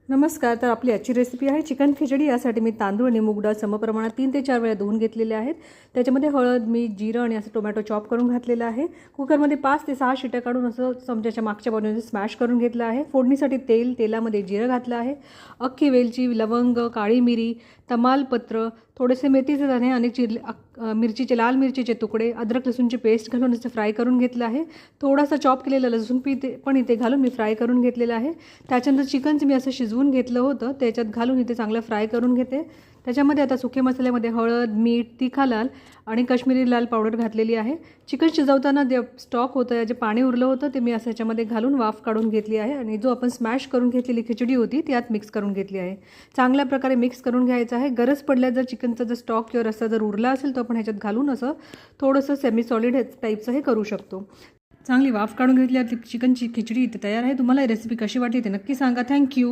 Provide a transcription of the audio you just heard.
नमस्कार. तर आपली आजची रेसिपी आहे चिकन खिचडी. यासाठी मी तांदूळ आणि मूग डाळ समप्रमाणात 3 ते 4 वेळा धुवून घेतलेले आहेत. त्याच्यामध्ये हळद, मीठ, जिरं आणि असं टोमॅटो चॉप करून घातलेलं आहे. कुकरमध्ये 5 ते 6 शिट्या काढून असं चमच्याच्या मागच्या बाजूने स्मॅश करून घेतलं आहे. फोडणीसाठी तेलामध्ये जिरं घातलं आहे. अख्खी वेलची, लवंग, काळी मिरी, तमालपत्र, थोडेसे मेथीचे दाणे आणि मिरचीचे लाल मिरचीचे तुकडे, अद्रक लसूणची पेस्ट घालून असं फ्राय करून घेतलं आहे. थोडासा चॉप केलेलं लसूण पण इथे घालून मी फ्राय करून घेतलेलं आहे. त्याच्यानंतर चिकनचं मी असं शिजवून घेतलं होतं, त्याच्यात घालून इथे चांगलं फ्राय करून घेते. त्याच्यामध्ये आता सुके मसाल्यामध्ये हळद, मीठ, तिखा लाल आणि काश्मीरी लाल पावडर घातलेली आहे. चिकन शिजवताना जे स्टॉक होतं, जे पाणी उरलं होतं ते मी असं याच्यामध्ये घालून वाफ काढून घेतली आहे आणि जो आपण स्मॅश करून घेतलेली खिचडी होती ती यात मिक्स करून घेतली आहे. चांगल्या प्रकारे मिक्स करून घ्यायचं आहे. गरज पडल्यास जर चिकनचा जर स्टॉक किंवा रस्सा जर उरला असेल तो आपण ह्याच्यात घालून असं थोडंसं सेमी सॉलिड टाईपचं हे करू शकतो. चांगली वाफ काढून घेतली. चिकनची खिचडी इथे तयार आहे. तुम्हाला ही रेसिपी कशी वाटली ते नक्की सांगा. थँक्यू.